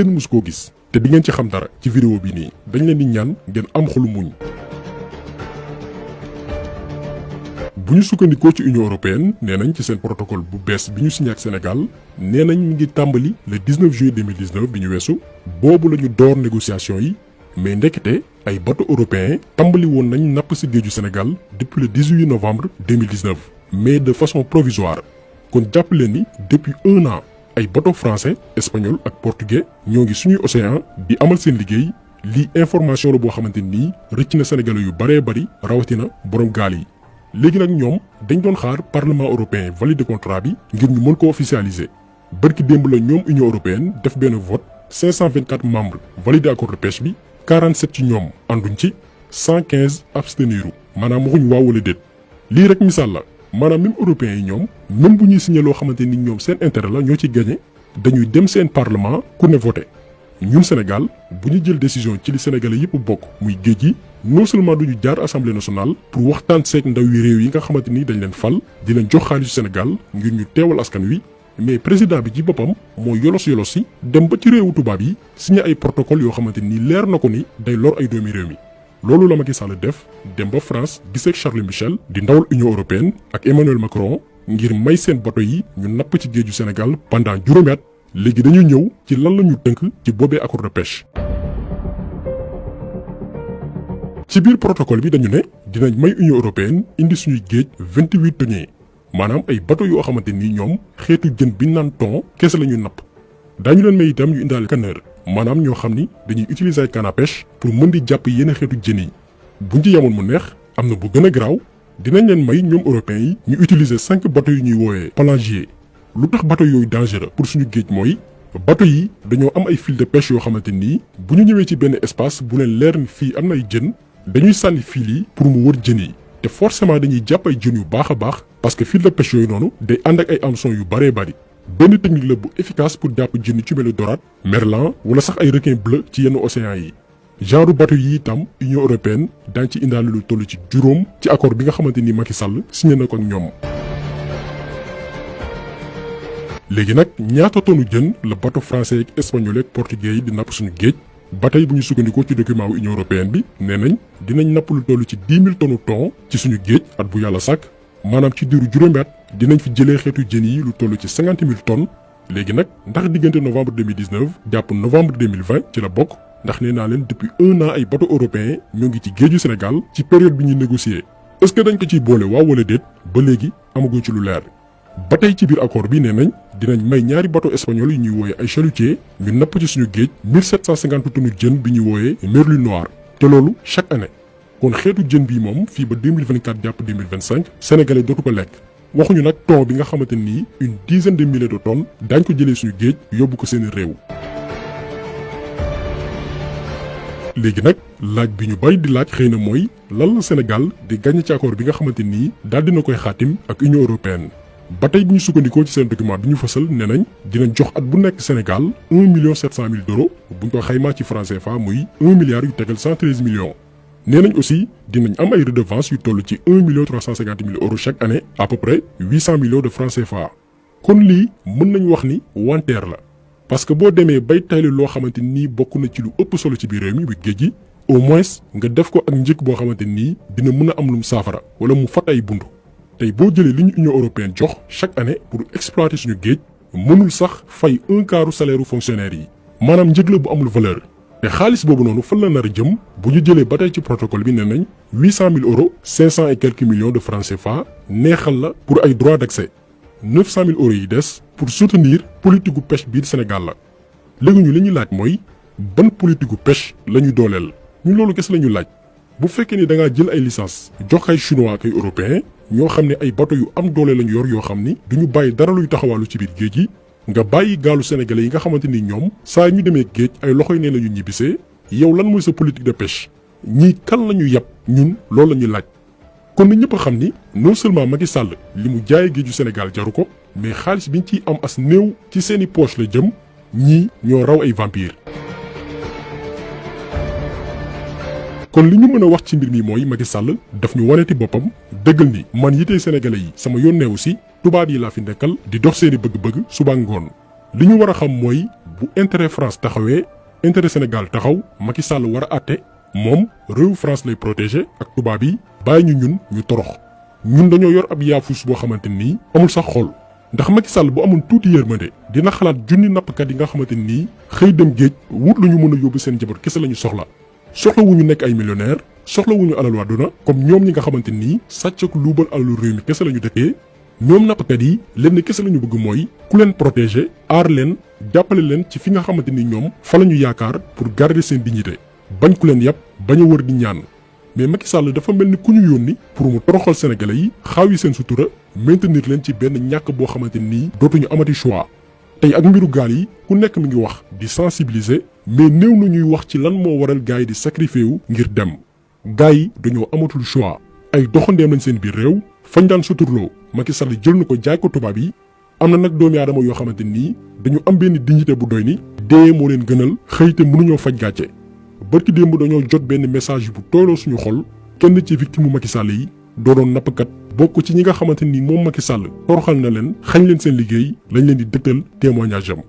kenn mus koo gis te di ngeen ci xam dara ci vidéo bi nii dañ leen di ñaan ngeen am xolu muñ. bu ñu sukkandikoo ci Union européenne nee nañ ci seen protocole bu bees bi ñu signé ak Sénégal nee nañ mi ngi tàmbali le 19 juillet 2019 bi ñu weesu boobu la ñu door négociation yi mais ndekete ay bateau européen tàmbali woon nañ napp si géeju Sénégal depuis le 18 novembre 2019 mais de façon provisoire kon jàpp leen ni depuis un an ay bateau français espagnol ak portugais ñoo ngi suñuy océan di amal seen liggéey lii information la boo xamante nii rëcc na sénégalais yu baree bari rawatina borom gaal yi. léegi nag ñoom dañ doon xaar parlement européen valide contrat bi ngir ñu mën ko officialiser bërki démb la ñoom Union européenne def benn vote 524 membres validé accord de pêche bi 47 ci ñoom ànduñ ci 115 absteniru maanaam waxuñ waaw wala déet. lii rek misaal la maanaam même européens yi ñoom même bu ñuy signé loo xamante ni ñoom seen intérêt la ñoo ci gagné dañuy dem seen parlement ku ne voté. ñun Sénégal bu ñu jël décision ci li sénégalais yëpp bokk muy géej gi non seulement duñu jaar assemblée nationale pour waxtaan seeg ndaw yi réew yi nga xamante ni dañ leen fal di leen jox xaalisu Sénégal ngir ñu teewal askan wi mais président bi ci boppam moo yolos yi dem ba ci réewu tubaab yi signé ay protocole yoo xamante ni leer na ko ni day lor ay doomi réew mi. loolu la Macky Sall def dem ba France gisee Charles Michel di ndawal Union européenne ak Emmanuel Macron ngir may seen bateau yi ñu napp ci géeju Sénégal pendant juróomi at. léegi dañu ñëw ci lan la ñu tënk ci boobee accord de pêche. ci biir protocole bi dañu ne dinañ may Union européenne indi suñuy géej 28 thoniers maanaam ay bateau yoo xamante ni ñoom xeetu jën bi naan thon kese la ñu napp. daañu leen may itam ñu indaale canneur maanaam ñoo xam ni dañuy utiliser ay canne à pêche pour mën di jàpp yenn xeetu jën yi. buñ ci yemoon mu neex am na bu gën a garaaw dinañ leen may ñoom européens yi ñu utiliser 5 bateaux yu ñuy woowee pelagier. lu tax bateau yooyu dangereux pour suñu géej mooy bateau yi dañoo am ay fil de pêche yoo xamante nii bu ñu ñëwee ci benn espace bu leen leer ni fii am na ay jën dañuy sànni fil yi pour mu wër jën yi te forcément dañuy jàpp ay jën yu baax a baax parce que fil de pêche yooyu noonu day ànd ak ay hameçon yu baree bari. benn technique la bu efficace pour jàpp jën yi ci mel ni dorade merlan wala sax ay requin bleu ci yenn océans yi. genre bateau yi itam Union européenne daañ ci indaale lu toll ci juróom ci accord bi nga xamante ni Macky Sall signé na ko ak ñoom. léegi nag ñaata tonu jën la bateau français ak espagnol ak portugais yi di napp suñu géej ba tey bu ñu sukkandikoo ci document wu Union européenne bi nee nañ dinañ napp lu toll ci 10 000 tonnes thon ci suñu géej at bu yàlla sàkk maanaam ci diiru juróomi at dinañ fi jëlee xeetu jën yi lu toll ci 50 000 tonnes. léegi nag ndax diggante novembre 2019 jàpp novembre 2020 ci la bokk ndax nee naa leen depuis un an ay bateau européens ñoo ngi ci géeju Sénégal ci période bi ñuy négocier est-ce que dañ ko ciy boole waaw wala déet ba léegi amaguñ ci lu leer. ba tey ci biir accord bi nee nañ dinañ may ñaari bateau espagnol yu ñuy wooyee ay chalutiers ñu napp ci suñu géej 1750 tonnes jën bi ñuy wooyee merlu noir te loolu chaque année kon xeetu jën bii moom fii ba 2024 jàpp 2025 sénégalais dootu ko lekk waxuñu nag thon bi nga xamante nii une dizaine de milliers de tonnes daañ ko jëlee suñu géej yóbbu ko seeni réew. léegi nag laaj bi ñu bari di laaj xëy na mooy lan la Sénégal di gagné ci accord bi nga xamante nii daal dina koy xaatim ak Union européenne. ba tey bu ñu sukkandikoo ci seen document bi ñu fësal nee nañ dinañ jox at bu nekk Sénégal 1,7 million bu ñu ko xaymaa ci franc CFA muy 1 milliard yu tegal 113 millions. nee nañ aussi dinañ am ay redevance yu toll ci 1,350 million chaque année à peu près 800 millions de francs CFA. kon lii mën nañ wax ni wanteer la parce que boo demee bay tayle loo xamante nii bokk na ci lu ëpp solo ci biir réew mi bu géej gi au moins nga def ko ak njëkk boo xamante nii dina mën a am lu mu saafara wala mu fat ay buntu. tey boo jëlee li ñu Union européenne jox chaque année pour exploiter suñu géej mënul sax fay un quart salaire fonctionnaire yi maanaam njëg la bu amul valeur te xaalis boobu noonu fan la nar a jëm bu ñu jëlee ba tey ci protocole bi nee nañ 800 000 euros 500 et quelques millions de francs CFA neexal la pour ay droits d'accès 900 000 euros yi des pour soutenir politique gu pêche biir Sénégal la. léegi ñu li ñuy laaj mooy ban politique gu pêche la ñu dooleel ñun loolu kese la ñu laaj bu fekkee ni da ngaa jël ay licence jox ay chinois ak ay européens. ñoo xam ne ay bateau yu am doole lañu yor yoo xam ni duñu bàyyi dara luy taxawaalu ci biir géej gi nga bàyyi gaalu sénégalais yi nga xamante ni ñoom saa ñu demee géej ay loxoy nee la ñu ñibbisee yow lan mooy sa politique de pêche ñii kan la ñu yàpp ñun loolu la ñuy laaj. kon ni ñëpp a xam ni non seulement Macky Sall li mu jaayee géeju Sénégal jaru ko mais xaalis biñ ciy am as néew ci seeni poche la jëm ñii ñoo raw ay vampire. kon li ñu mën a wax ci mbir mi mooy Macky Sall daf ñu waneti boppam dëggal ni man yitee sénégalais yi sama yónneewu si tubaab yi laa fi nekkal di dox seeni bëgg-bëgg suba ngoon li ñu war a xam mooy bu intérêt France taxawee intérêt Sénégal taxaw Macky Sall war a àtte moom réew France lay protéger ak tubaab yi bàyyi ñu ñu torox ñun dañoo yor ab yaafus boo xamante nii amul sax xol ndax Macky Sall bu amoon tuuti yërmande dina xalaat junni nappkat yi nga xamante nii xëy dem géej wut lu ñu mën a yóbbu seen njaboot kese la ñu soxla wu ñu nekk ay millionnaire soxla wu ñu alal àdduna comme ñoom ñi nga xamante nii sàcc ak luubal alalu réew mi kese la ñu dëkkee ñoom nappkat yi lenn kese la ñu bëgg mooy ku leen protéger aar leen jàppale leen ci fi nga xamante ni ñoom fa la ñu yaakaar pour garder seen dignité bañ ku leen yàpp bañ a wër di ñaan mais Macky Sall dafa mel ni ku ñu yónni pour mu toroxal sénégalais yi xaawi seen sutura maintenir leen ci benn ñàkk boo xamante nii dootuñu amati choix tey ak mbiru gaal yi ku nekk mi ngi wax di sensibiliser mais néew na ñuy wax ci lan moo waral gaay yi di sacrifier wu ngir dem gaay yi dañoo amatul choix ay doxandeem lañ seen biir réew fañ daan suturloo Macky Sall jël na ko jaay ko tubaab yi am na nag doomi aadama yoo xamante nii dañu am benn dignité bu doy ni dee moo leen gënal xëy te mënuñoo faj gàcce barki démb dañoo jot benn message bu tooloo suñu xol kenn ci victime Macky Sall yi doonoon nappkat bokk ci ñi nga xamante ni moom Macky Sall toroxal na leen xañ leen seen liggéey lañ leen di dëgtal témoignage am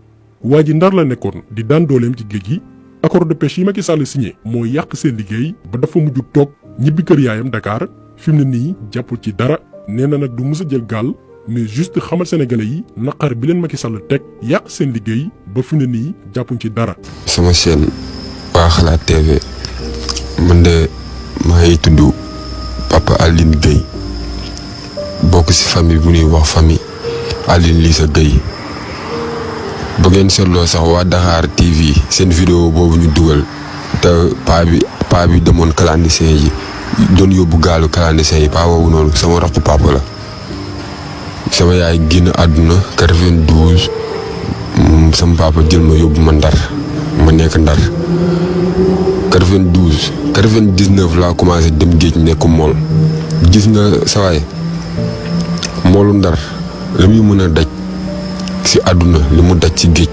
waa ji Ndar la nekkoon di daan dooleem ci géej gi accord de pêche yi Macky Sall signé moo yàq seen liggéey ba dafa mujj toog ñibbi kër yaayam Dakar fi mu ne nii jàppul ci dara nee na nag du mës a jël gaal mais juste xamal sénégalais yi naqar bi leen Macky Sall teg yàq seen liggéey ba fi mu ne nii jàppuñ ci dara. sama chaîne waa Xalaat TV man de maa ngi tudd Papa Aline Gueye bokk ci famille bu ñuy wax famille Aline Lissa Gueye ba ngeen seetloo sax waa Dakar TV seen vidéo boobu ñu dugal te paa bi demoon clandestin yi doon yóbbu gaalu clandestin yi paa boobu noonu sama rakku papa la sama yaay génn àdduna 92 sama papa jël ma yóbbu ma Ndar ma nekk Ndar 92 99 laa commencé dem géej nekk mool gis nga sawaay moolu Ndar la muy mën a daj ci àdduna li mu daj ci géej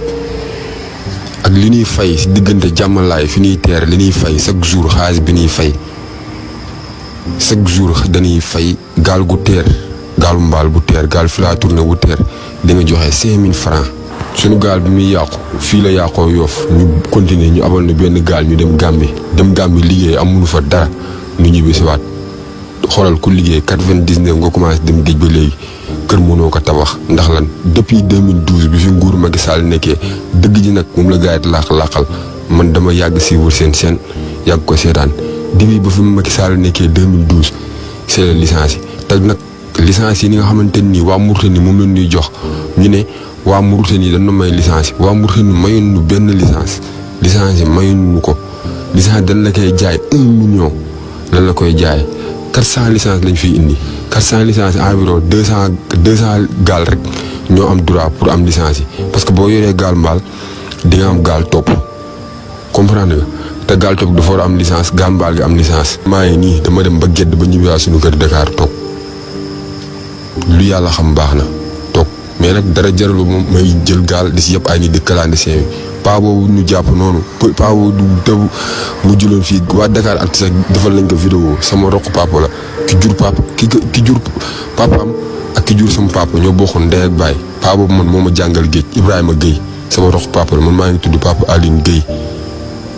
ak li ñuy fay ci diggante jàmmalaay fi ñuy teer li ñuy fay chaque jour xaalis bi ñuy fay chaque jour dañuy fay gaal gu teer gaalu mbaal bu teer gaal fi laa tourné bu teer di nga joxe 5000 francs suñu gaal bi muy yàqu fii la yàqoo Yoff ñu continuer ñu abal na benn gaal ñu dem Gambie liggéey amul fa dara ñu ñibbi si waat xoolal ku liggéey 99 nga commencé dem géej ba léegi kër mënoo ko tabax ndax lan depuis 2012 bi fi nguur Macky Sall nekkee dëgg ji nag moom la gars yi làqal man dama yàgg siiwul seen yàgg ko seetaan depuis ba fi Macky Sall nekkee 2012 c'est la licence yi te nag licence yi ni nga xamante ni waa Mauritanie moom la ñuy jox ñu ne waa Mauritanie dañ na may licence waa Mauritanie mayuñ ñu benn licence yi mayuñ ñu ko licence dañ la koy jaay 1 million lan la koy jaay 400 licence lañ fiy indi 400 licence environ 200 gaal rek ñoo am droit pour am licence yi parce que boo yoree gaal mbaal di nga am gaal topp comprendre nga te gaal topp dafa war a am licence gaal mbaal gi am licence. maa ngi nii dama dem ba gedd ba ñibbiwaat suñu kër Dakar toog lu yàlla xam baax na toog mais nag dara jaralu moom may jël gaal di si yëpp ay nit di clandestin bi paa boobu ñu jàpp noonu paa boobu du mu jëloon fii waa Dakar ak sax defal nañ ko vidéo sama roq papa la ki jur papaam ak ki jur sama papa ñoo bokkoon ndey ak baay paa boobu man moo ma jàngal géej Ibrahima Gueye sama roq papa la man maa ngi tudd Papa Aline Gueye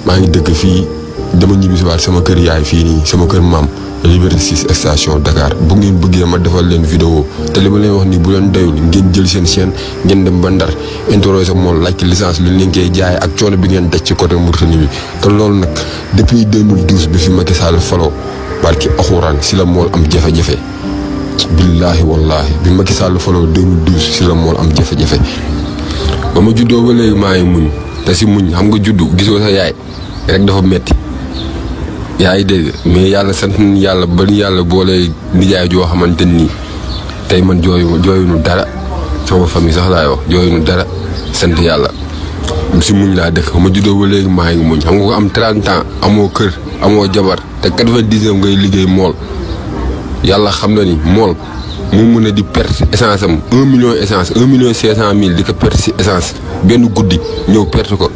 maa ngi dëkk fii dama ñibbi si waat sama kër yaay fii nii sama kër maam Liberté 6 station Dakar bu ngeen bëggee ma defal leen vidéo te li ma leen wax nii bu leen doyul ngeen jël seen chaîne ngeen dem ba Ndar interroger moom laaj licence lu leen koy jaay ak coono bi ngeen daj ci côté Mauritanie bi te loolu nag depuis 2012 bi fi Macky Sall faloo barki axuraan si la mool am jafe-jafe billaahi wallaahi bi Macky Sall faloo 2012 si la mool am jafe-jafe ba ma juddoo ba léegi maa ngi muñ te si muñ xam nga juddu gisoo sa yaay rek dafa metti yaa ngi dégg mais yàlla sant nañu yàlla ba yàlla boole nijaay joo xamante ni tey man jooyunu dara sama famille sax laay wax jooyunu dara sant yàlla si muñ laa dëkk ma juddoo ba léegi maa ngi muñ xam nga ko am 30 ans amoo kër amoo jabar te 99 ngay liggéey mool yàlla xam na ni mool mu mën a di perte essence am 1 million essence 1 million 500 mille di ko perte si essence benn guddi ñëw perte ko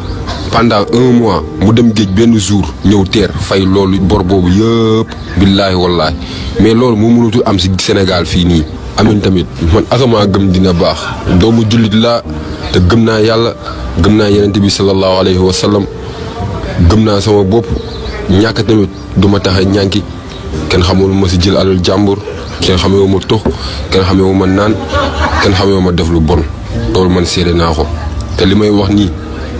pendant 1 mois mu dem géej benn jour ñëw teer fay loolu bor boobu yëpp billaahi wallaahi mais loolu mu mënatul am si Sénégal fii nii amin tamit man akamaa gëm dina baax doomu jullit laa te gëm naa yàlla gëm naa yenente bi sallallahu alayhi wa sallam gëm naa sama bopp ñàkk tamit du ma tax a ñànki kenn xamul ma si jël alal jàmbur kenn xamewu ma tux kenn xamewu ma naan kenn xamewu ma def lu bon loolu man seede naa ko te li may wax nii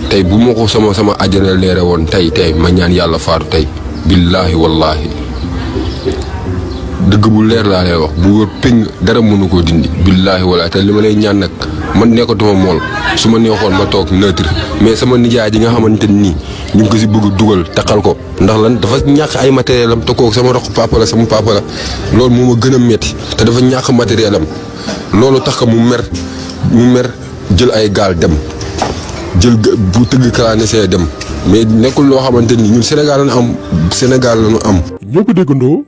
tey bu ma ko sama àjjana leere woon tey ma ñaan yàlla faatu tey billaahi wallaahi dëgg bu leer laa lay wax bu wër péng dara mënu koo dindi billaahi wallaahi te li ma lay ñaan nag man nekkatuma mool su ma neexoon ma toog neutre mais sama nijaay ji nga xamante nii ñu ngi ko si bëgg dugal taxal ko ndax lan dafa ñàkk ay matériel am te kooku sama roq papa la sama papa la loolu moo ma gën a metti te dafa ñàkk matériel am loolu tax ko mu mer jël ay gaal dem jël bu tëgg kalaane see dem mais nekkul loo xamante ni ñun Sénégal lañu am. ñoo ko déggandoo